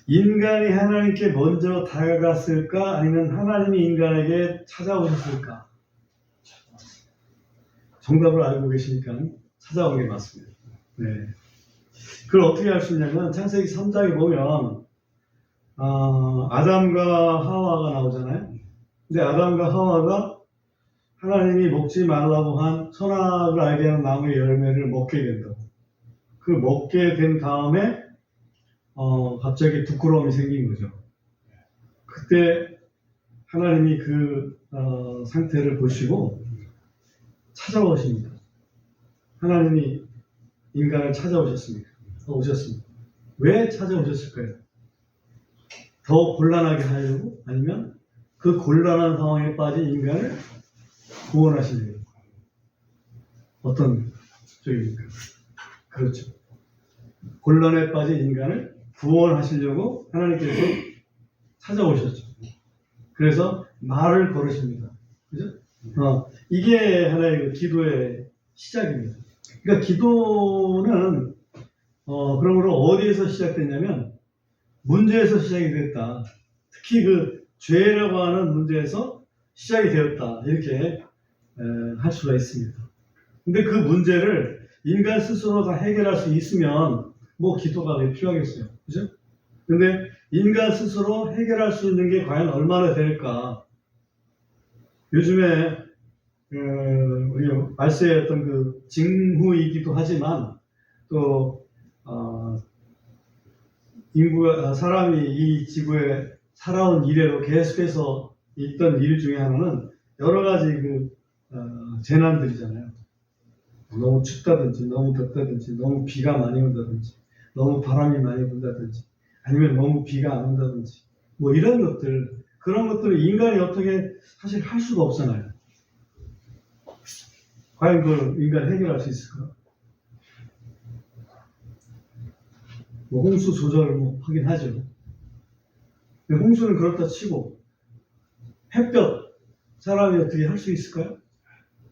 인간이 하나님께 먼저 다가갔을까? 아니면 하나님이 인간에게 찾아오셨을까? 정답을 알고 계시니까 찾아온 게 맞습니다. 네. 그걸 어떻게 알 수 있냐면 창세기 3장에 보면 아담과 하와가 나오잖아요. 근데 아담과 하와가 하나님이 먹지 말라고 한 선악을 알게 하는 나무의 열매를 먹게 된다고. 그 먹게 된 다음에 갑자기 부끄러움이 생긴 거죠. 그때 하나님이 그 상태를 보시고 찾아오십니다. 하나님이 인간을 찾아오셨습니다. 왜 찾아오셨을까요? 더 곤란하게 하려고? 아니면 그 곤란한 상황에 빠진 인간을 구원하시려고? 어떤 쪽입니까? 그렇죠. 곤란에 빠진 인간을 구원하시려고 하나님께서 찾아오셨죠. 그래서 말을 걸으십니다. 그죠? 이게 하나의 그 기도의 시작입니다. 그러니까 기도는 그러므로 어디에서 시작됐냐면 문제에서 시작이 됐다. 특히 그 죄라고 하는 문제에서 시작이 되었다. 이렇게 할 수가 있습니다. 근데 그 문제를 인간 스스로 다 해결할 수 있으면 뭐 기도가 왜 필요하겠어요. 그죠? 근데 인간 스스로 해결할 수 있는 게 과연 얼마나 될까? 요즘에 우리 말세의 어떤 그 징후이기도 하지만 또 인구가 사람이 이 지구에 살아온 이래로 계속해서 있던 일 중에 하나는 여러 가지 그 재난들이잖아요. 너무 춥다든지 너무 덥다든지 너무 비가 많이 온다든지 너무 바람이 많이 분다든지 아니면 너무 비가 안 온다든지 뭐 이런 것들, 그런 것들을 인간이 어떻게 사실 할 수가 없잖아요. 과연 그걸 인간이 해결할 수 있을까? 뭐 홍수 조절을 뭐 하긴 하죠. 근데 홍수는 그렇다 치고 햇볕 사람이 어떻게 할 수 있을까요?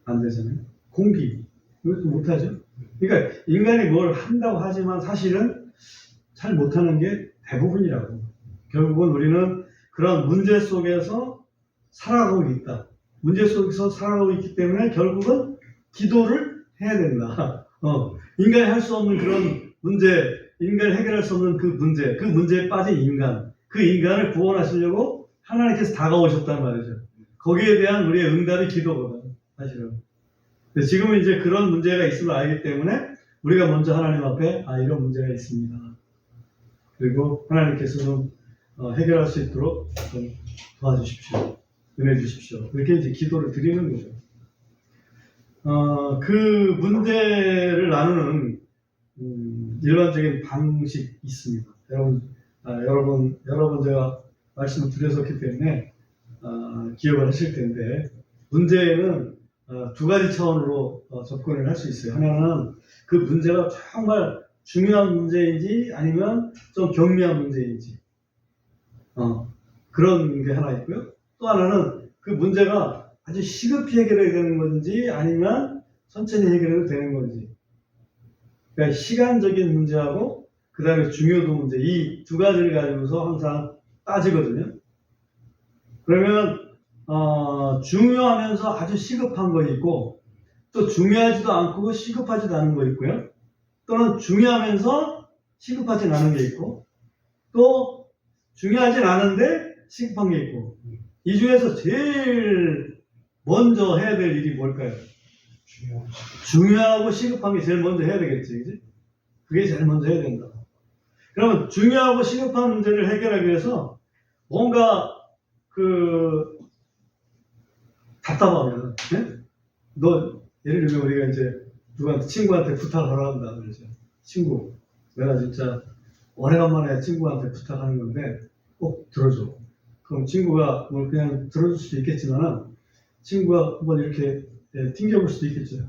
안 되잖아요. 공기 이것도 못하죠. 그러니까 인간이 뭘 한다고 하지만 사실은 잘 못하는 게 대부분이라고. 결국은 우리는 그런 문제 속에서 살아가고 있다. 문제 속에서 살아가고 있기 때문에 결국은 기도를 해야 된다. 인간이 할 수 없는 그런 문제, 인간이 해결할 수 없는 그 문제에 빠진 인간, 그 인간을 구원하시려고 하나님께서 다가오셨단 말이죠. 거기에 대한 우리의 응답이 기도거든, 사실은. 근데 지금은 이제 그런 문제가 있음을 알기 때문에 우리가 먼저 하나님 앞에 이런 문제가 있습니다. 그리고 하나님께서는 해결할 수 있도록 좀 도와주십시오. 은혜 주십시오. 이렇게 이제 기도를 드리는 거죠. 그 문제를 나누는 일반적인 방식이 있습니다. 여러분 제가 말씀을 드렸었기 때문에 기억을 하실 텐데, 문제는 두 가지 차원으로 접근을 할 수 있어요. 하나는 그 문제가 정말 중요한 문제인지 아니면 좀 경미한 문제인지 그런 게 하나 있고요. 또 하나는 그 문제가 아주 시급히 해결해야 되는 건지 아니면 천천히 해결해도 되는 건지. 그러니까 시간적인 문제하고 그 다음에 중요도 문제, 이 두 가지를 가지고서 항상 따지거든요. 그러면 중요하면서 아주 시급한 거 있고, 또 중요하지도 않고 시급하지도 않은 거 있고요. 또는 중요하면서 시급하진 않은 게 있고, 또 중요하진 않은데 시급한 게 있고, 이 중에서 제일 먼저 해야 될 일이 뭘까요? 중요하고 시급한 게 제일 먼저 해야 되겠지, 그지? 그게 제일 먼저 해야 된다. 그러면 중요하고 시급한 문제를 해결하기 위해서 뭔가 답답하면, 네? 예를 들면 우리가 이제 친구한테 부탁을 한다 그러죠. 친구, 내가 진짜 오래간만에 친구한테 부탁하는 건데 꼭 들어줘. 그럼 친구가 뭘 그냥 들어줄 수도 있겠지만 친구가 한번 이렇게 튕겨볼 수도 있겠죠.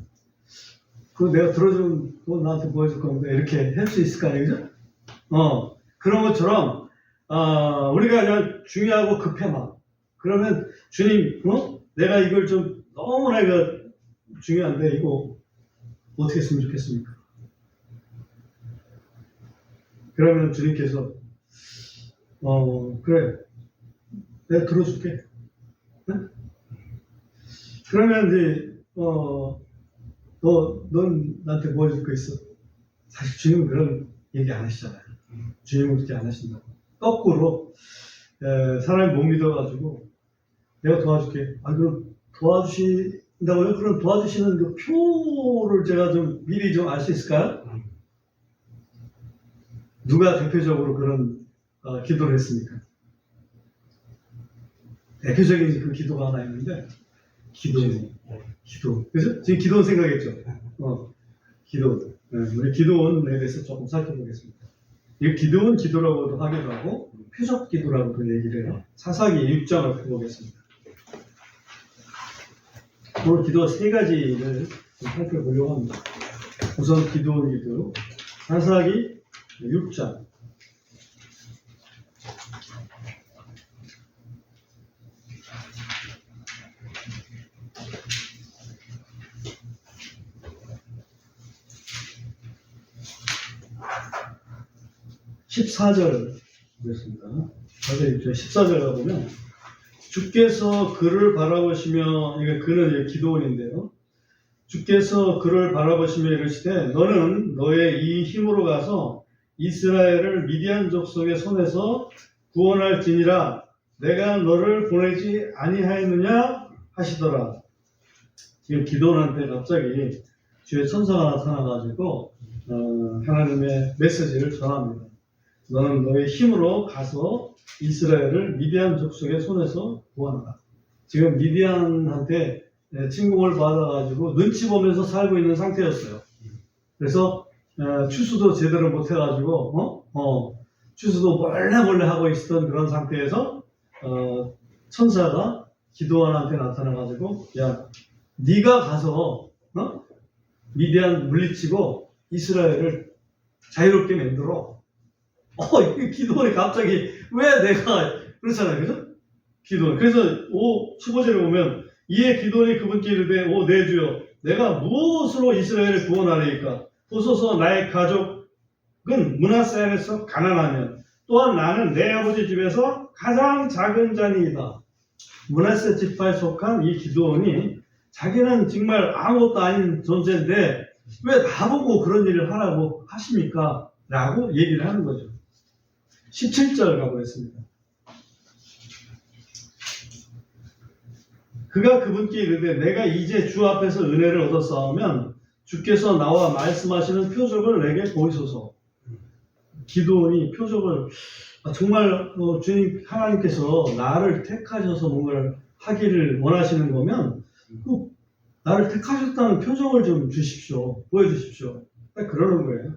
그거 내가 들어주면 너 나한테 보여줄 건데 이렇게 할 수 있을 거 아니에요, 그죠? 그런 것처럼 우리가 그냥 중요하고 급해 막 그러면 주님, 내가 이걸 좀 너무나 중요한데 이거 어떻게 했으면 좋겠습니까? 그러면 주님께서 그래. 내가 들어줄게. 응? 그러면 이제, 넌 나한테 뭐 해줄 거 있어? 사실 주님은 그런 얘기 안 하시잖아요. 주님은 그렇게 안 하신다고. 거꾸로, 사람이 못 믿어가지고, 내가 도와줄게. 그럼 도와주신다고요? 그럼 도와주시는 그 표를 제가 좀 미리 좀 알 수 있을까요? 누가 대표적으로 그런 기도를 했습니까? 대표적인 그 기도가 하나 있는데, 기도. 그죠? 지금 기도원 생각했죠? 기도. 우리 기도원에 대해서 조금 살펴보겠습니다. 이 기도원 기도라고도 하기도 하고, 표적 기도라고도 얘기를 해요. 사사기 6장을 보겠습니다. 오늘 기도 세 가지를 살펴보려고 합니다. 우선 기도원 기도, 사사기 6장. (14절) 보겠습니다. 14절 가보면 주께서 그를 바라보시며, 이게 그는 기도원인데요. 주께서 그를 바라보시며 이르시되 너는 너의 이 힘으로 가서 이스라엘을 미디안 족속의 손에서 구원할지니라 내가 너를 보내지 아니하였느냐 하시더라. 지금 기도원한테 갑자기 주의 천사가 나타나가지고 하나님의 메시지를 전합니다. 너는 너의 힘으로 가서 이스라엘을 미디안 족속의 손에서 구원하라. 지금 미디안한테 침공을 받아가지고 눈치 보면서 살고 있는 상태였어요. 그래서 추수도 제대로 못해가지고 추수도 몰래 하고 있었던 그런 상태에서 천사가 기도원한테 나타나가지고 야, 네가 가서 미디안 물리치고 이스라엘을 자유롭게 만들어. 기도원이 갑자기 왜 내가 그렇잖아요, 그죠? 기도원. 그래서 15절에 보면 이에 기도원이 그분께 이르되 내 주여 내가 무엇으로 이스라엘을 구원하리이까? 보소서 나의 가족은 므낫세 안에서 가난하면 또한 나는 내 아버지 집에서 가장 작은 자니이다. 므낫세 지파에 속한 이 기도원이 자기는 정말 아무것도 아닌 존재인데 왜 나보고 그런 일을 하라고 하십니까? 라고 얘기를 하는 거죠. 17절 가보겠습니다. 그가 그분께 이르되 내가 이제 주 앞에서 은혜를 얻었사오면 주께서 나와 말씀하시는 표적을 내게 보이소서. 기도원이 표적을 정말 주님 하나님께서 나를 택하셔서 뭔가를 하기를 원하시는 거면 나를 택하셨다는 표적을 좀 주십시오. 보여주십시오. 딱 그러는 거예요.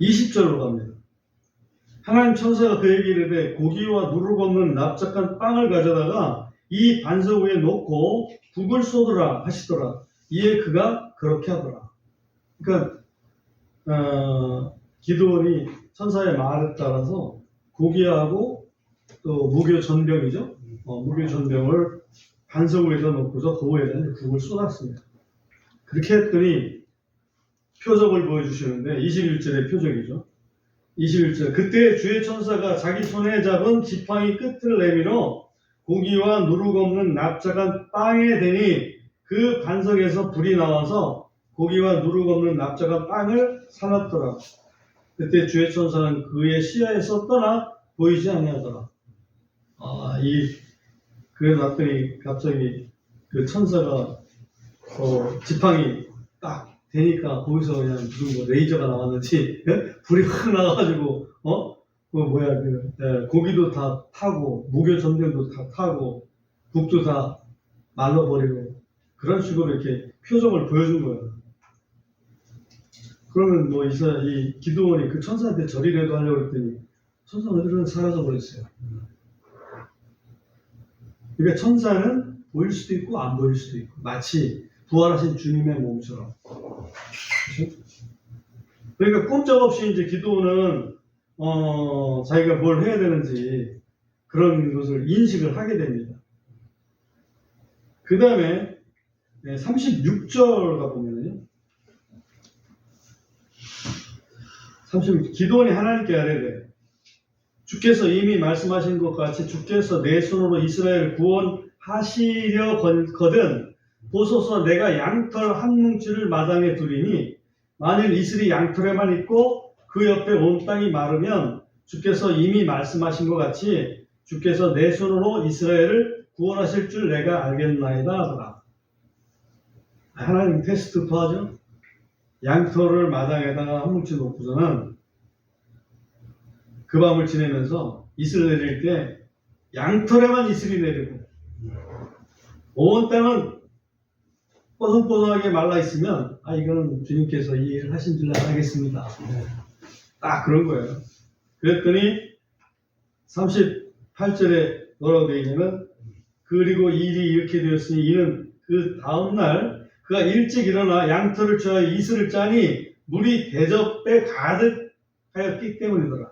20절로 갑니다. 하나님 천사가 그에게 이르되 고기와 누룩 없는 납작한 빵을 가져다가 이 반석 위에 놓고 북을 쏟으라 하시더라. 이에 그가 그렇게 하더라. 그러니까 기도원이 천사의 말에 따라서 고기하고 또 무교 전병이죠. 무교 전병을 반석 위에다 놓고서 그 위에다 북을 쏟았습니다. 그렇게 했더니 표적을 보여주시는데 21절의 표적이죠. 21절 그때 주의 천사가 자기 손에 잡은 지팡이 끝을 내밀어 고기와 누룩 없는 납작한 빵에 대니 그 반석에서 불이 나와서 고기와 누룩 없는 납작한 빵을 사놨더라. 그때 주의 천사는 그의 시야에서 떠나 보이지 아니하더라. 그래 놨더니 갑자기 그 천사가 지팡이 딱 되니까 거기서 그냥 무슨 레이저가 나왔는지 불이 확 나와가지고 고기도 다 타고 무교 전병도 다 타고 북도 다 말라버리고 그런 식으로 이렇게 표정을 보여준 거예요. 그러면 이 기도원이 그 천사한테 절이라도 하려고 했더니 천사들은 사라져 버렸어요. 그러니까 천사는 보일 수도 있고 안 보일 수도 있고 마치 부활하신 주님의 몸처럼. 그렇죠? 그러니까 꼼짝없이 이제 기도는 자기가 뭘 해야 되는지 그런 것을 인식을 하게 됩니다. 그 다음에 36절 가보면요. 기도원이 하나님께 아뢰되 주께서 이미 말씀하신 것 같이 주께서 내 손으로 이스라엘을 구원하시려거든 보소서 내가 양털 한 뭉치를 마당에 두리니 만일 이슬이 양털에만 있고 그 옆에 온 땅이 마르면 주께서 이미 말씀하신 것 같이 주께서 내 손으로 이스라엘을 구원하실 줄 내가 알겠나이다 하더라. 하나님 테스트 하죠. 양털을 마당에다가 한 뭉치 놓고서는 그 밤을 지내면서 이슬 내릴 때 양털에만 이슬이 내리고 온 땅은 뽀송뽀송하게 말라 있으면 이거는 주님께서 이 일을 하신 줄 알겠습니다. 딱 그런 거예요. 그랬더니 38절에 뭐라고 되어 있냐면 그리고 이 일이 이렇게 되었으니 이는 그 다음날 그가 일찍 일어나 양털을 취하여 이슬을 짜니 물이 대접에 가득하였기 때문이더라.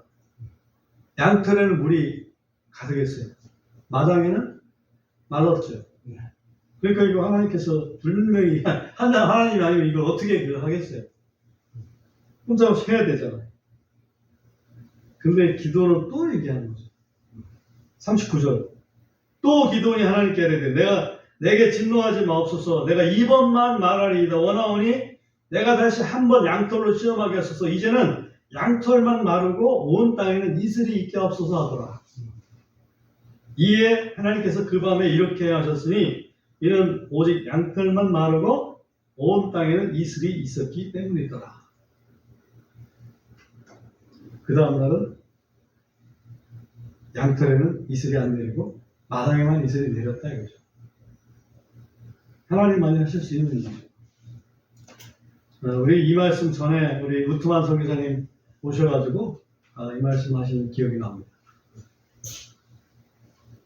양털에는 물이 가득했어요. 마당에는 말랐죠. 그러니까 이거 하나님께서 분명히 하나님 아니면 이걸 어떻게 하겠어요? 혼자 해야 되잖아요. 근데 기도는 또 얘기하는 거죠. 39절 또 기도원이 하나님께 이르되 내게 진노하지 마옵소서. 내가 이번만 말하리이다. 원하오니 내가 다시 한번 양털로 시험하게 하소서. 이제는 양털만 마르고 온 땅에는 이슬이 있게 하옵소서 하더라. 이에 하나님께서 그 밤에 이렇게 하셨으니 이는 오직 양털만 마르고 온 땅에는 이슬이 있었기 때문이더라. 그 다음 날은 양털에는 이슬이 안 내리고 마당에만 이슬이 내렸다 이거죠. 하나님만이 하실 수 있는 일이죠. 우리 이 말씀 전에 우리 우트만 선교사님 오셔가지고 이 말씀 하시는 기억이 납니다.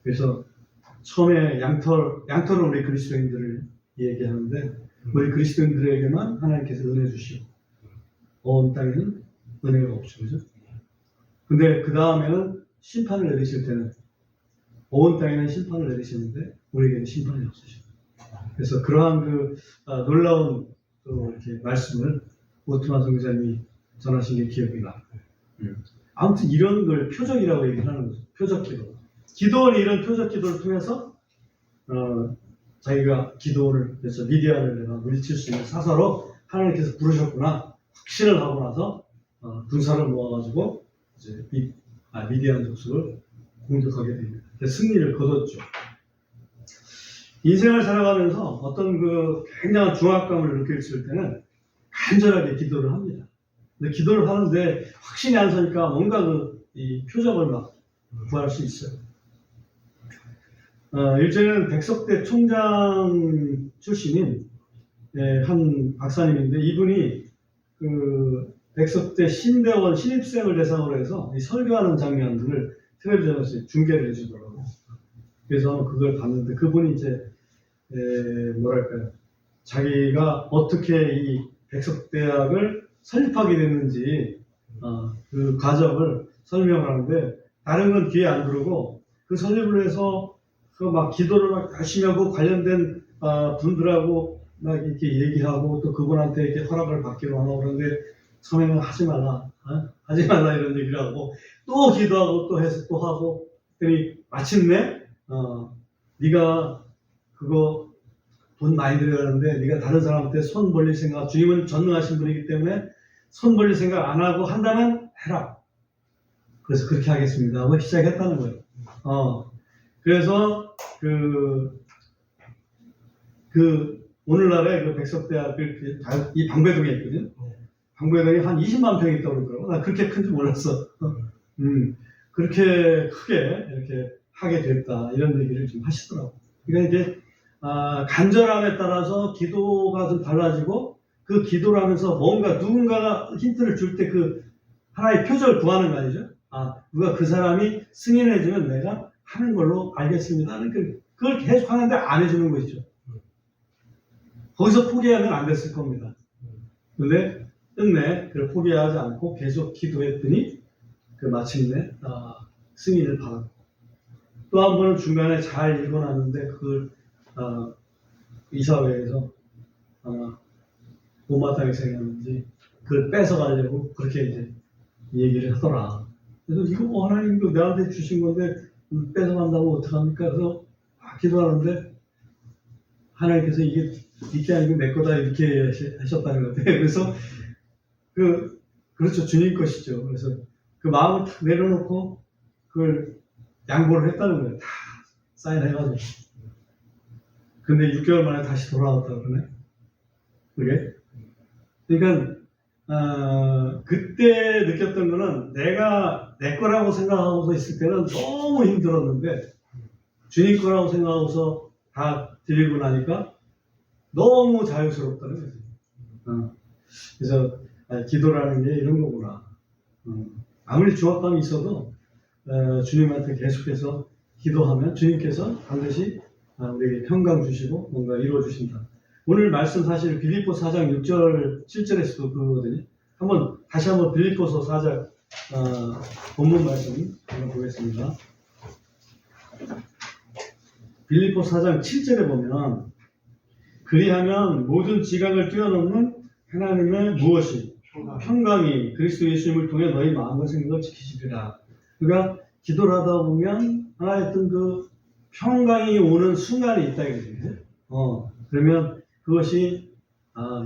그래서 처음에 양털은 우리 그리스도인들을 얘기하는데 우리 그리스도인들에게만 하나님께서 은혜 주시고 온 땅에는 은혜가 없죠. 그죠? 근데 그 다음에는 심판을 내리실 때는 온 땅에는 심판을 내리시는데 우리에게는 심판이 없으시고 그래서 그러한 놀라운 이렇게 말씀을 오트만 선교사님이 전하신 게 기억이 나요. 아무튼 이런 걸 표적이라고 얘기를 하는 거죠. 표적 기도. 기도원이 이런 표적 기도를 통해서 자기가 기도를 그래서 미디안을 내가 물리칠 수 있는 사사로 하나님께서 부르셨구나 확신을 하고 나서 군사를 모아가지고 이제 미디안 족속을 공격하게 됩니다. 승리를 거뒀죠. 인생을 살아가면서 어떤 굉장한 중압감을 느낄 때는 간절하게 기도를 합니다. 근데 기도를 하는데 확신이 안 서니까 뭔가 이 표적을 막 구할 수 있어요. 일제는 백석대 총장 출신인 한 박사님인데 이분이 백석대 신대원 신입생을 대상으로 해서 설교하는 장면들을 텔레비전에서 중계를 해주더라고요. 그래서 그걸 봤는데 그분이 이제 뭐랄까요, 자기가 어떻게 이 백석대학을 설립하게 됐는지 그 과정을 설명하는데 다른 건 귀에 안 들어오고 그 설립을 해서 막 기도를 막 열심히 하고 관련된 분들하고 막 이렇게 얘기하고 또 그분한테 이렇게 허락을 받기로 하고 그러는데 처음에는 하지 말라 이런 얘기를 하고 또 기도하고 또 해서 또 하고 그랬더니 마침내 네가 그거 돈 많이 들여가는데 네가 다른 사람한테 손 벌릴 생각, 주님은 전능하신 분이기 때문에 손 벌릴 생각 안 하고 한다면 해라. 그래서 그렇게 하겠습니다 하고 시작했다는 거예요. 그래서 오늘날의 백석대학 이 방배동에 있거든요. 방배동에 한 20만 평이 있다고 그러더라고. 나 그렇게 큰지 몰랐어. 그렇게 크게 이렇게 하게 됐다 이런 얘기를 좀 하시더라고. 그러니까 이제 간절함에 따라서 기도가 좀 달라지고 그 기도를 하면서 뭔가 누군가가 힌트를 줄 때 하나의 표적을 구하는 거 아니죠? 누가 그 사람이 승인해주면 내가 하는 걸로 알겠습니다. 그걸 계속 하는데 안 해주는 것이죠. 거기서 포기하면 안 됐을 겁니다. 근데 끝내 그걸 포기하지 않고 계속 기도했더니 마침내 승인을 받았고 또 한 번은 중간에 잘 읽어놨는데 그걸 이사회에서 못마땅히 생겼는지 그걸 뺏어가려고 그렇게 이제 얘기를 하더라. 그래서 이거 뭐 하나님도 내한테 주신 건데 뺏어간다고 어떡합니까? 그래서 기도하는데 하나님께서 이게 아니고 내 거다 이렇게 하셨다는 것 같아요. 그래서 그렇죠. 주님 것이죠. 그래서 그 마음을 탁 내려놓고 그걸 양보를 했다는 거예요. 다 사인해가지고. 근데 6개월 만에 다시 돌아왔다고 그러네. 그게? 그러니까 그때 느꼈던 거는 내가 내 거라고 생각하고서 있을 때는 너무 힘들었는데 주님 거라고 생각하고서 다 드리고 나니까 너무 자유스럽다는 거죠. 그래서 기도라는 게 이런 거구나. 아무리 중압감이 있어도 주님한테 계속해서 기도하면 주님께서 반드시 우리에게 평강 주시고 뭔가 이루어 주신다. 오늘 말씀 사실 빌립보서 4장 6절 7절에서도 그거거든요. 다시 한번 빌립보서 4장 본문 말씀 한번 보겠습니다. 빌립보서 4장 7절에 보면 그리하면 모든 지각을 뛰어넘는 하나님의 무엇이 평강이 그리스도 예수님을 통해 너희 마음과 생각을 지키시리라. 그러니까 기도를 하다 보면 하나의 그 평강이 오는 순간이 있다 이거죠. 그러면 그것이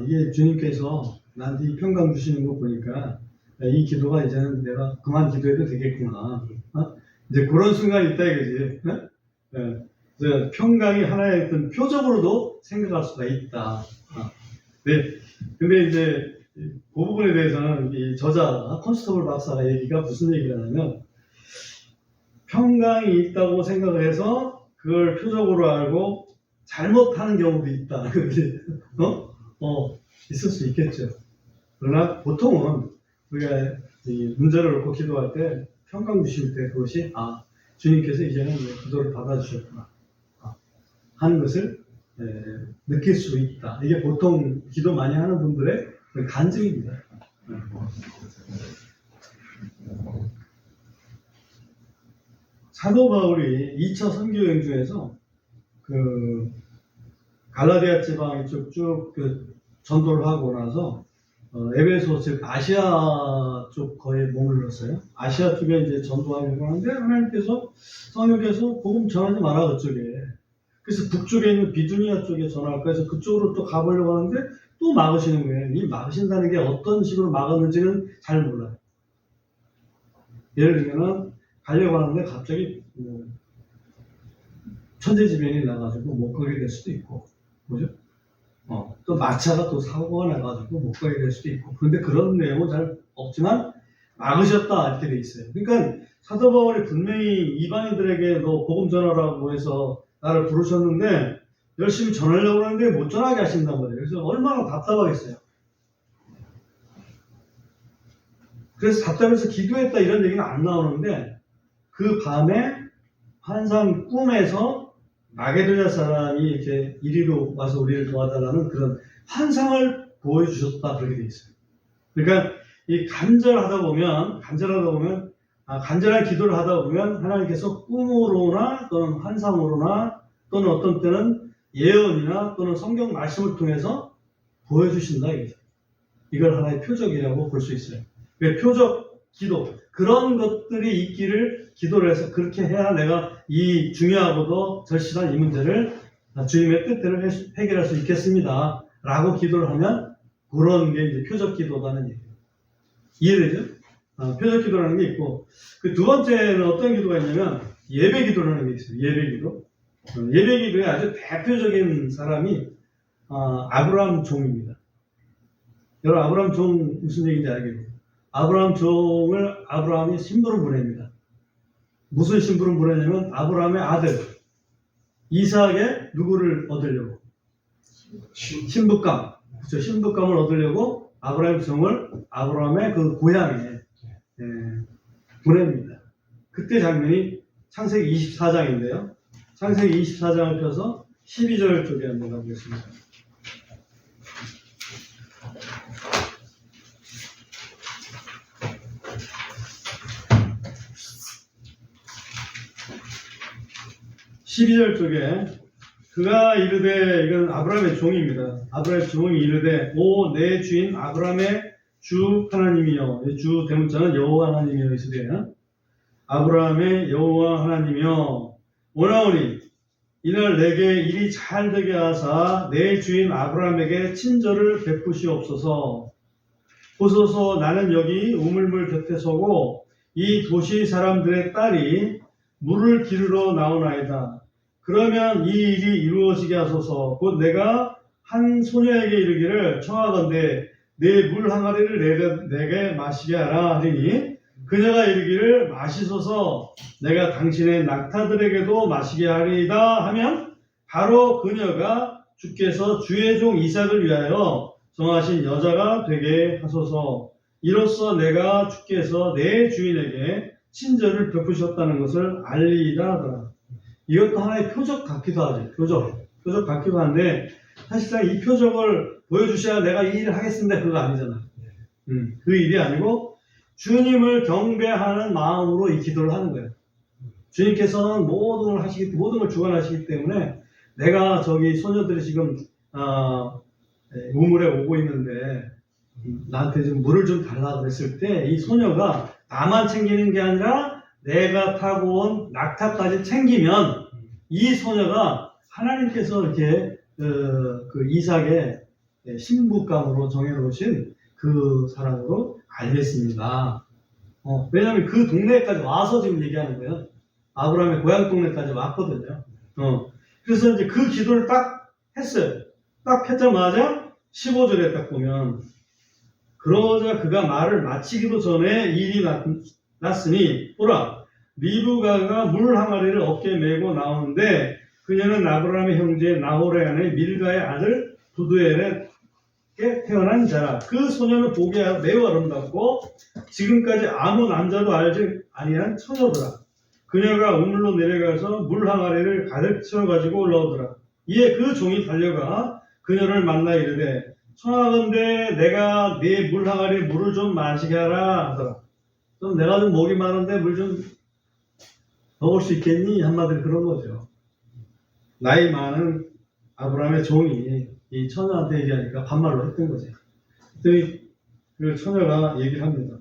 이게 주님께서 나한테 이 평강 주시는 거 보니까 이 기도가 이제는 내가 그만 기도해도 되겠구나. 이제 그런 순간이 있다 이거지. 그래서 평강이 하나의 어떤 표적으로도 생각할 수가 있다. 네. 근데 이제 그 부분에 대해서는 이 저자 컨스터블 박사가 얘기가 무슨 얘기를 하냐면 평강이 있다고 생각을 해서 그걸 표적으로 알고 잘못하는 경우도 있다. 있을 수 있겠죠. 그러나 보통은 우리가 이 문제를 놓고 기도할 때 평강 주실 때 그것이 주님께서 이제는 기도를 받아주셨구나 하는 것을 느낄 수 있다. 이게 보통 기도 많이 하는 분들의 간증입니다. 사도 바울이 2차 선교 여행 중에서 그 갈라디아 지방 이쪽 쭉 전도를 하고 나서 에베소 즉 아시아 쪽 거에 머물렀어요. 아시아 쪽에 이제 전도하려고 하는데 하나님께서 성령께서 복음 전하지 마라 그쪽에. 그래서 북쪽에 있는 비두니아 쪽에 전할까 해서 그쪽으로 또 가보려고 하는데 또 막으시는 거예요. 이 막으신다는 게 어떤 식으로 막았는지는 잘 몰라요. 예를 들면 가려고 하는데 갑자기 천재지변이 나가지고 못 가게 될 수도 있고, 뭐죠? 또 마차가 또 사고가 나가지고 못 가게 될 수도 있고, 그런데 그런 내용은 잘 없지만 막으셨다 이렇게 돼 있어요. 그러니까 사도 바울이 분명히 이방인들에게 너 복음 전하라고 해서 나를 부르셨는데 열심히 전하려고 하는데 못 전하게 하신단 말이에요. 그래서 얼마나 답답하겠어요. 그래서 답답해서 기도했다 이런 얘기는 안 나오는데 그 밤에 환상 꿈에서 마게도냐 사람이 이렇게 이리로 와서 우리를 도와달라는 그런 환상을 보여주셨다 그렇게 돼 있어요. 그러니까 이 간절한 기도를 하다 보면 하나님께서 꿈으로나 또는 환상으로나 또는 어떤 때는 예언이나 또는 성경 말씀을 통해서 보여주신다 이거죠. 이걸 하나의 표적이라고 볼 수 있어요. 표적 기도 그런 것들이 있기를 기도를 해서 그렇게 해야 내가 이 중요하고도 절실한 이 문제를 주님의 뜻대로 해결할 수 있겠습니다. 라고 기도를 하면 그런 게 이제 표적 기도라는 얘기예요. 이해되죠? 표적 기도라는 게 있고 그 두 번째는 어떤 기도가 있냐면 예배 기도라는 게 있어요. 예배 기도. 예배 기도의 아주 대표적인 사람이 아브라함 종입니다. 여러분 아브라함 종 무슨 얘기인지 알겠죠? 아브라함 종을 아브라함이 심부름 보냅니다. 무슨 심부름 보내냐면 아브라함의 아들 이삭의 누구를 얻으려고? 신부감. 그렇죠. 신부감을 얻으려고 아브라함 종을 아브라함의 그 고향에 보냅니다. 그때 장면이 창세기 24장인데요. 창세기 24장을 펴서 12절 쪽에 한번 가보겠습니다. 쪽에 그가 이르되 이건 아브라함의 종입니다. 아브라함의 종이 이르되 오 내 주인 아브라함의 주 하나님이여 주 대문자는 여호와 하나님이여 있으되 아브라함의 여호와 하나님이여 원하오니 이날 내게 일이 잘 되게 하사 내 주인 아브라함에게 친절을 베푸시옵소서. 보소서 나는 여기 우물물 곁에 서고 이 도시 사람들의 딸이 물을 기르러 나오나이다. 그러면 이 일이 이루어지게 하소서. 곧 내가 한 소녀에게 이르기를 청하건대 내 물 항아리를 내게 마시게 하라 하리니 그녀가 이르기를 마시소서. 내가 당신의 낙타들에게도 마시게 하리이다 하면 바로 그녀가 주께서 주의 종 이삭을 위하여 정하신 여자가 되게 하소서. 이로써 내가 주께서 내 주인에게 친절을 베푸셨다는 것을 알리이다 하더라. 이것도 하나의 표적 같기도 하죠. 표적 같기도 한데 사실상 이 표적을 보여주셔야 내가 이 일을 하겠습니다. 그거 아니잖아. 그 일이 아니고 주님을 경배하는 마음으로 이 기도를 하는 거예요. 주님께서는 모든 걸 주관하시기 때문에 내가 저기 소녀들이 지금 우물에 오고 있는데 나한테 좀 물을 좀 달라고 그랬을 때 이 소녀가 나만 챙기는 게 아니라 내가 타고 온 낙타까지 챙기면 이 소녀가 하나님께서 이렇게 그 이삭의 신부감으로 정해놓으신 그 사람으로 알겠습니다. 왜냐하면 그 동네까지 와서 지금 얘기하는 거예요. 아브라함의 고향 동네까지 왔거든요. 그래서 이제 그 기도를 딱 했어요. 딱 했자마자 15절에 딱 보면 그러자 그가 말을 마치기도 전에 일이 났으니 보라 리브가가 물 항아리를 어깨에 메고 나오는데 그녀는 아브라함의 형제 나홀의 아내 밀가의 아들 두두엘에게 태어난 자라. 그 소녀는 보기에 매우 아름답고 지금까지 아무 남자도 알지 아니한 처녀더라. 그녀가 우물로 내려가서 물 항아리를 가득 채워가지고 올라오더라. 이에 그 종이 달려가 그녀를 만나 이르되 청하건대 내가 네 물 항아리에 물을 좀 마시게 하라 하더라. 좀 내가 좀 목이 마른데 물 좀 먹을 수 있겠니? 한마디로 그런 거죠. 나이 많은 아브라함의 종이 이 처녀한테 얘기하니까 반말로 했던 거지. 그랬더니 그 처녀가 얘기를 합니다.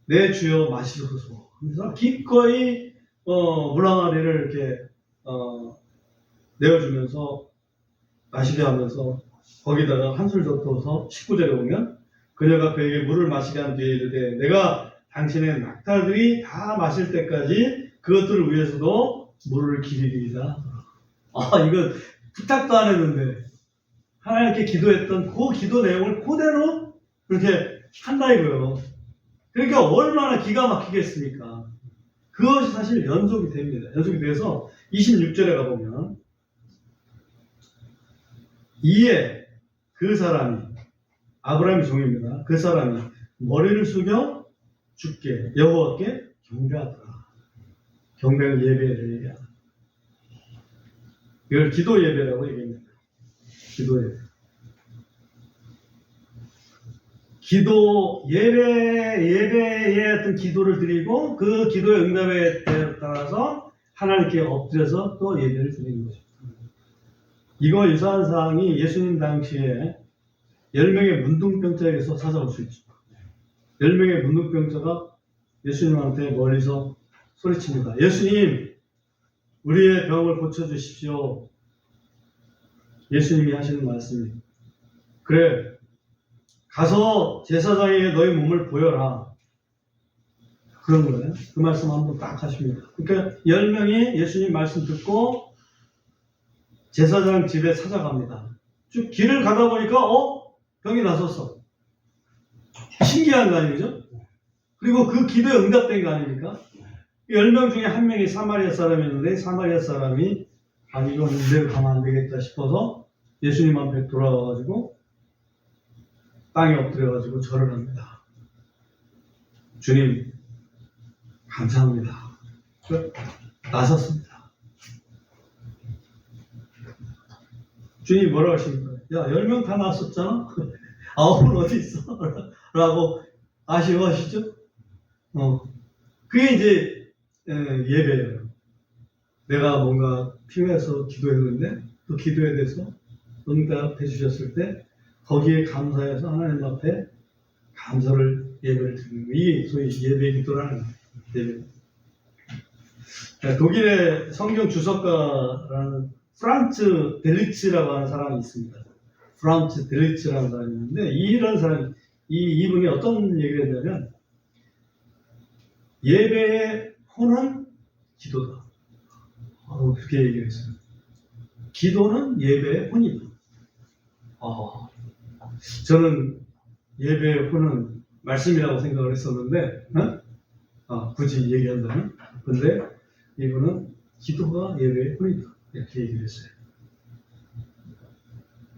내 주여 마시소서. 그래서 기꺼이 물 항아리를 이렇게 내어주면서 마시게 하면서 거기다가 한술 덮어서 19절에 보면 그녀가 그에게 물을 마시게 한 뒤에 이르되 내가 당신의 낙타들이 다 마실 때까지 그것들을 위해서도 물을 기리리이다. 이거 부탁도 안 했는데 하나님께 기도했던 그 기도 내용을 그대로 그렇게 한다 이거예요. 그러니까 얼마나 기가 막히겠습니까? 그것이 사실 연속이 됩니다. 연속이 돼서 26절에 가보면 이에 그 사람이 아브라함의 종입니다. 그 사람이 머리를 숙여 주께 여호와께 경배하더라. 경배는 예배를 얘기하다. 이걸 기도 예배라고 얘기합니다. 기도 예배. 기도 예배의 어떤 기도를 드리고 그 기도의 응답에 따라서 하나님께 엎드려서 또 예배를 드리는 거죠. 이거 유사한 사항이 예수님 당시에 10명의 문둥병자에게서 찾아올 수 있죠. 10명의 문둥병자가 예수님한테 멀리서 소리칩니다. 예수님, 우리의 병을 고쳐주십시오. 예수님이 하시는 말씀이 그래, 가서 제사장에게 너희 몸을 보여라. 그런 거예요. 그 말씀 한번 딱 하십니다. 그러니까 10명이 예수님 말씀 듣고 제사장 집에 찾아갑니다. 쭉 길을 가다 보니까 병이 나섰어. 신기한 거 아니죠? 그리고 그 기도에 응답된 거 아닙니까? 10명 중에 한 명이 사마리아 사람이었는데 사마리아 사람이 이건 이대로 가면 안 되겠다 싶어서 예수님 앞에 돌아와가지고 땅에 엎드려가지고 절을 합니다. 주님 감사합니다. 나섰습니다. 주님이 뭐라고 하십니까? 야, 10명 다 나섰잖아? 9은 어디 있어? 라고 아쉬워하시죠? 그게 이제 예배예요. 내가 뭔가 필요해서 기도했는데 그 기도에 대해서 응답해 주셨을 때 거기에 감사해서 하나님 앞에 감사를 예배를 드리는 거예요. 이게 소위 예배 기도라는 거예요. 예배. 독일의 성경 주석가라는 프란츠 델리츠라고 하는 사람이 있습니다. 프란츠 델리츠라는 사람이 있는데 이런 사람, 이분이 어떤 얘기를 했냐면 예배의 혼은 기도다. 그렇게 얘기를 했어요. 기도는 예배의 혼이다. 저는 예배의 혼은 말씀이라고 생각을 했었는데 굳이 얘기한다면 근데 이분은 기도가 예배의 혼이다. 이렇게 얘기를 했어요.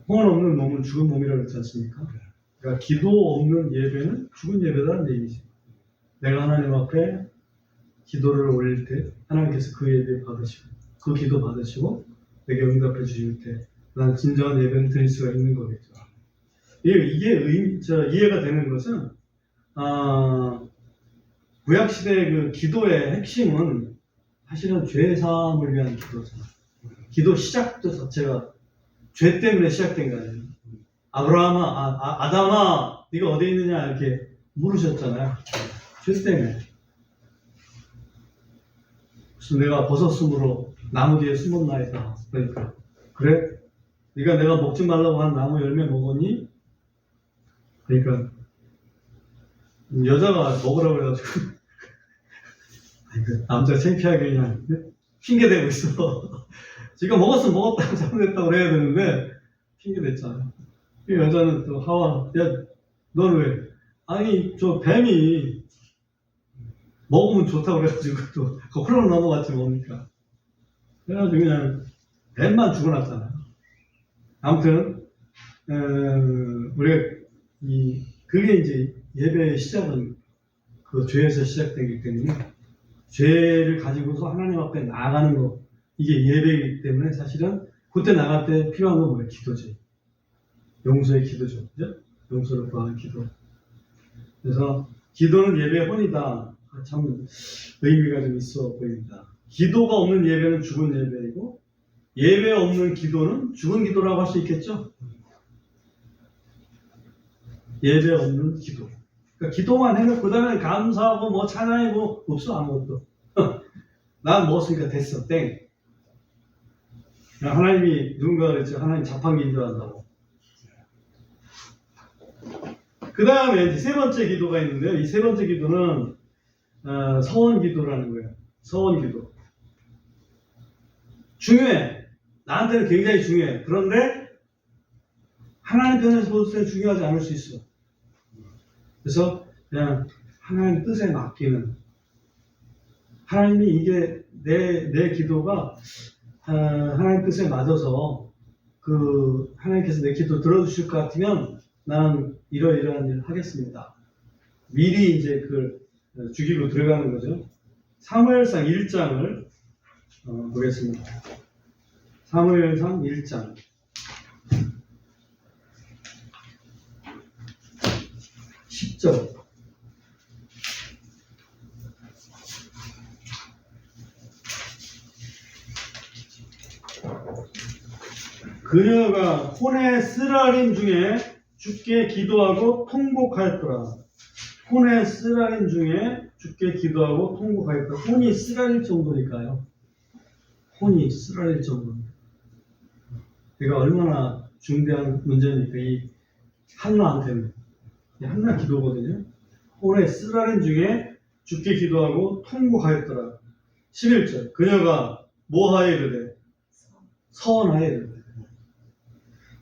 혼 없는 몸은 죽은 몸이라고 했지 않습니까? 그러니까 기도 없는 예배는 죽은 예배다는 얘기죠. 내가 하나님 앞에 기도를 올릴 때 하나님께서 그 예배 받으시고 그 기도 받으시고 내게 응답해 주실 때 난 진정한 예배를 드릴 수가 있는 거겠죠. 이게 이해가 되는 것은 구약시대의 그 기도의 핵심은 사실은 죄 사함을 위한 기도잖아요. 기도 시작도 자체가 죄 때문에 시작된 거 아니에요. 아담아 네가 어디 있느냐 이렇게 물으셨잖아요. 죄 때문에. 그래서 내가 벗었으므로 나무 뒤에 숨었나이다. 그러니까 그래? 네가 내가 먹지 말라고 한 나무 열매 먹었니? 그러니까 여자가 먹으라고 해가지고 남자 창피하게 그냥 핑계대고 있어. 지가 먹었으면 먹었다고 잘못했다고 그래야 되는데 핑계댔잖아요. 이 여자는 또 하와, 야, 넌 왜? 아니 저 뱀이 먹으면 좋다고 그래가지고 또 거꾸로 넘어갔지 뭡니까? 그래가지고 그냥 뱀만 죽어놨잖아요. 아무튼 우리가 그게 이제 예배의 시작은 그 죄에서 시작되기 때문에 죄를 가지고서 하나님 앞에 나아가는 거 이게 예배이기 때문에 사실은 그때 나갈 때 필요한 건 뭐예요? 기도죠. 용서의 기도죠. 그죠? 용서를 구하는 기도. 그래서 기도는 예배의 혼이다. 참 의미가 좀 있어 보입니다. 기도가 없는 예배는 죽은 예배이고 예배 없는 기도는 죽은 기도라고 할 수 있겠죠? 예배 없는 기도. 그러니까 기도만 해놓고 그 다음에 감사하고 뭐 찬양하고 없어 아무것도. 난 먹었으니까 됐어 땡. 하나님이 누군가 그랬죠. 하나님 자판기인 줄 안다고. 그 다음에 세 번째 기도가 있는데요. 이 세 번째 기도는 서원 기도라는 거예요. 서원 기도. 중요해. 나한테는 굉장히 중요해. 그런데 하나님 편에서 볼 때 중요하지 않을 수 있어. 그래서 그냥 하나님 뜻에 맡기는 하나님이 이게 내 기도가 하나님 뜻에 맞아서 그 하나님께서 내 기도 들어주실 것 같으면 나는 이러이러한 일을 하겠습니다. 미리 이제 그 주기로 들어가는 거죠. 사무엘상 1장을 보겠습니다. 사무엘상 1장 10절. 그녀가 혼의 쓰라림 중에 주께 기도하고 통곡하였더라. 혼의 쓰라림 중에 주께 기도하고 통곡하였더라. 혼이 쓰라릴 정도니까요. 혼이 쓰라릴 정도입니다. 이거 얼마나 중대한 문제입니까? 이 한나한테는. 한나 기도거든요. 혼의 쓰라림 중에 주께 기도하고 통곡하였더라. 11절. 그녀가 뭐하여 이르되 서원하여 이르되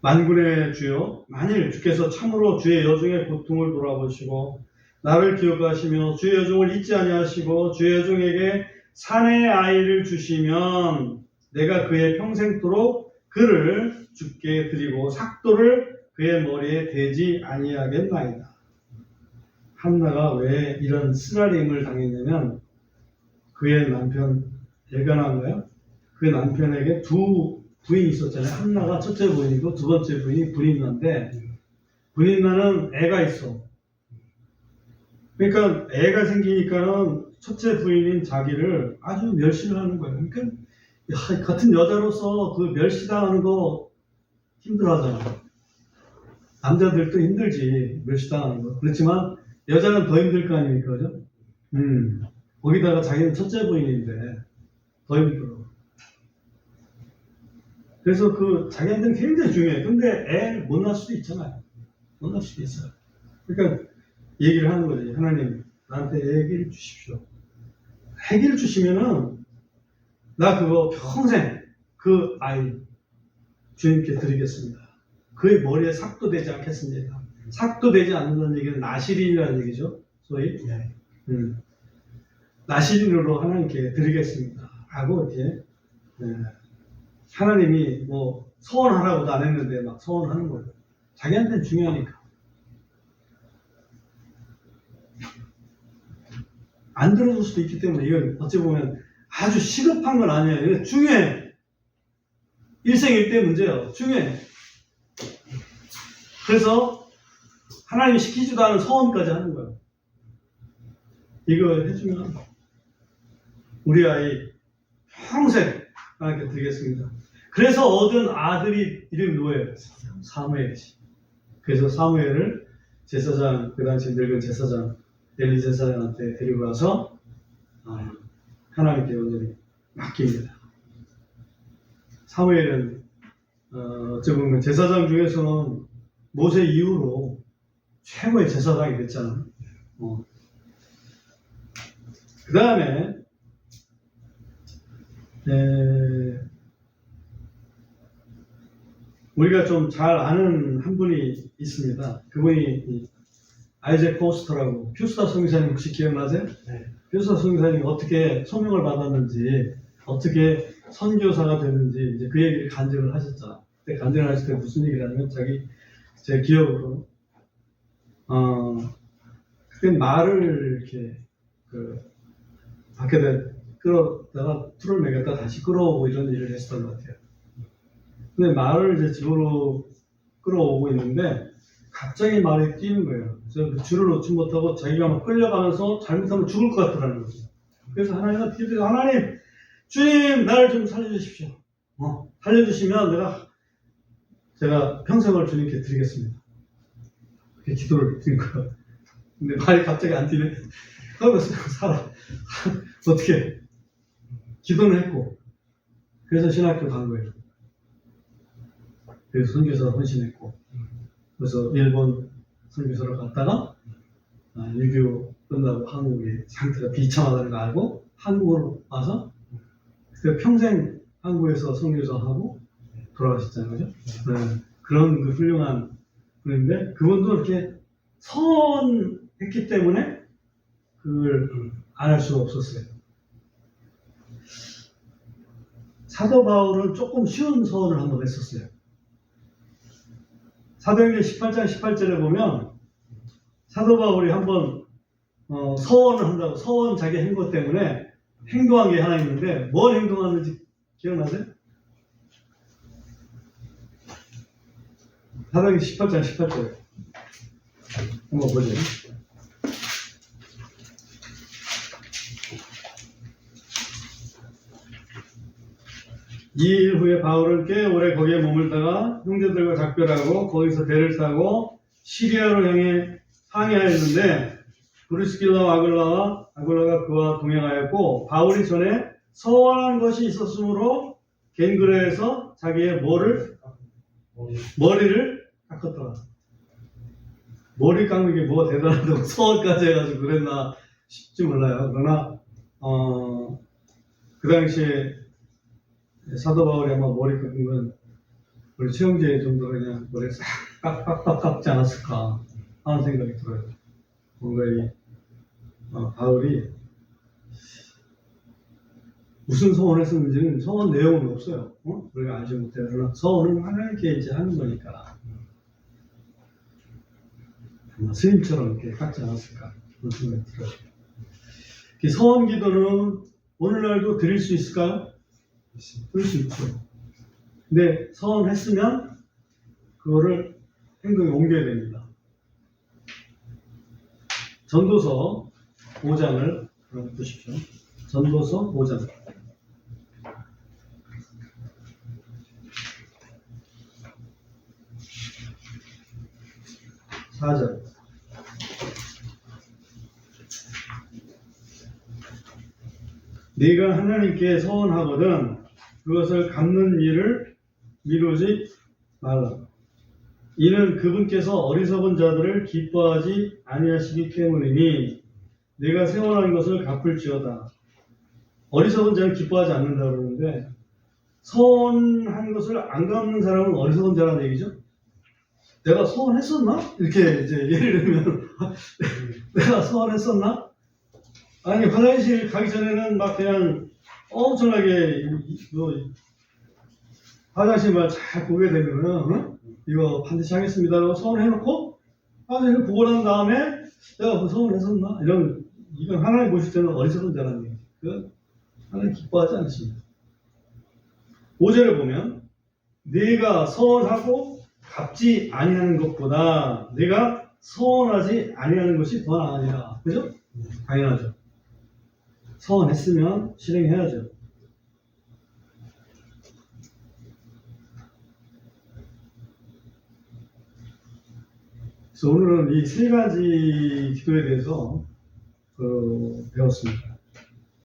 만군의 주여 만일 주께서 참으로 주의 여종의 고통을 돌아보시고 나를 기억하시며 주의 여종을 잊지 아니하시고 주의 여종에게 사내의 아이를 주시면 내가 그의 평생토록 그를 주께 드리고 삭도를 그의 머리에 대지 아니하겠나이다. 한나가 왜 이런 쓰라림을 당했냐면 그의 남편 예가나인가요? 그 남편에게 두 부인이 있었잖아요. 한나가 첫째 부인이고 두 번째 부인이 분인나인데 분인나는 애가 있어. 그러니까 애가 생기니까는 첫째 부인인 자기를 아주 멸시를 하는 거예요. 그러니까 같은 여자로서 그 멸시당하는 거 힘들어하잖아. 남자들도 힘들지 멸시당하는 거. 그렇지만 여자는 더 힘들 거 아닙니까, 그죠? 거기다가 자기는 첫째 부인인데 더 힘들어. 그래서 그 자기한테는 굉장히 중요해. 근데 애를 못 낳을 수도 있잖아요. 못 낳을 수도 있어요. 그러니까 얘기를 하는 거지. 하나님, 나한테 애기를 주십시오. 애기를 주시면은 나 그거 평생 그 아이 주님께 드리겠습니다. 그의 머리에 삭도 되지 않겠습니다. 삭도 되지 않는다는 얘기는 나실인이라는 얘기죠. 소위 나실인으로 하나님께 드리겠습니다. 하고 이렇게 하나님이 뭐 서원하라고도 안 했는데 막 서원하는 거예요. 자기한테는 중요하니까. 안 들어줄 수도 있기 때문에 이건 어찌 보면 아주 시급한 건 아니에요. 이거 중요해. 일생일대 문제예요. 중요해. 그래서 하나님이 시키지도 않은 서원까지 하는 거예요. 이거 해주면 우리 아이 평생 하나님께 드리겠습니다. 그래서 얻은 아들이 이름이 뭐예요? 사무엘이지. 그래서 사무엘을 제사장, 그 당시 늙은 제사장 엘리 제사장한테 데리고 가서 하나님께 온전히 맡깁니다. 사무엘은 어찌 보면 제사장 중에서는 모세 이후로 최고의 제사장이 됐잖아. 그 다음에 우리가 좀 잘 아는 한 분이 있습니다. 그분이 아이잭 포스터라고. 퓨스타 선교사님 혹시 기억나세요? 네. 퓨스타 선교사님이 어떻게 소명을 받았는지, 어떻게 선교사가 됐는지 이제 그 얘기를 간증을 하셨잖아. 그때 간증을 하실 때 무슨 얘기를 하냐면 제 기억으로 그때 말을 이렇게 밖에다 끌어다가 풀을 매겼다 다시 끌어오고 이런 일을 했었던 것 같아요. 근데 말을 이제 집으로 끌어오고 있는데 갑자기 말이 뛰는 거예요. 그래서 그 줄을 놓지 못하고 자기가 막 끌려가면서 잘못하면 죽을 것 같더라는 거죠. 그래서 하나님한테 기도해서 하나님, 주님 나를 좀 살려주십시오. 살려주시면 제가 평생을 주님께 드리겠습니다. 그렇게 기도를 드린 거예요. 근데 말이 갑자기 안 뛰네. 그러면서 어떻게 기도는 했고 그래서 신학교 간 거예요. 그래서 선교사 헌신했고 그래서 일본 선교사로 갔다가 6.25 끝나고 한국의 상태가 비참하다는 걸 알고 한국으로 와서 그때 평생 한국에서 선교사 하고 돌아가셨잖아요. 그죠? 네. 그런 그 훌륭한 분인데 그분도 이렇게 서원했기 때문에 그걸 안 할 수가 없었어요. 사도 바울은 조금 쉬운 서원을 한번 했었어요. 사도행전 18장 18절에 보면 사도 바울이 한번 서원을 한다고 서원 자기 행동 때문에 행동한 게 하나 있는데 뭘 행동하는지 기억나세요? 사도행전 18장 18절 한번 보세요. 이 일 후에 바울은 꽤 오래 거기에 머물다가 형제들과 작별하고 거기서 배를 타고 시리아로 향해 항해하였는데 브리스길라와 아굴라가 그와 동행하였고 바울이 전에 서원한 것이 있었으므로 겐그레에서 자기의 머리를 깎았더라. 머리 깎는 게 뭐가 대단하다고 서원까지 해가지고 그랬나 싶지 몰라요. 그러나 그 당시에 사도 바울이 아마 머리 깎은 건 우리 최영재 정도로 그냥 머리 싹 빡빡빡 깎지 않았을까 하는 생각이 들어요. 뭔가 이 바울이 무슨 서원을 했었는지는 서원 내용은 없어요. 우리가 알지 못해요. 그러나 서원은 하나님께 이제 하는 거니까 아마 스님처럼 이렇게 깎지 않았을까 그런 생각이 들어요. 이 서원 기도는 오늘날도 드릴 수 있을까요? 그럴 수 있죠. 근데 서원했으면 그거를 행동에 옮겨야 됩니다. 전도서 5장을 보십시오. 전도서 5장 4절 네가 하나님께 서원하거든 그것을 갚는 일을 미루지 말라. 이는 그분께서 어리석은 자들을 기뻐하지 아니하시기 때문이니 네가 세원한 것을 갚을지어다. 어리석은 자는 기뻐하지 않는다 그러는데 서원한 것을 안 갚는 사람은 어리석은 자라는 얘기죠. 내가 서원했었나? 이렇게 이제 예를 들면 내가 서원했었나? 아니 화장실 가기 전에는 막 그냥 엄청나게 화장실만 잘 보게 되면은 이거 반드시 하겠습니다라고 서원해놓고 화장실 보고 난 다음에 내가 그 서원했었나? 이건 하나님 보실 때는 어리석은 자라는 얘기. 그 하나님 기뻐하지 않으십니다. 5절에 보면 네가 서원하고 갚지 아니하는 것보다 네가 서원하지 아니하는 것이 더 나으니라. 그죠? 당연하죠. 서원했으면 실행해야죠. 그래서 오늘은 이 세 가지 기도에 대해서 배웠습니다.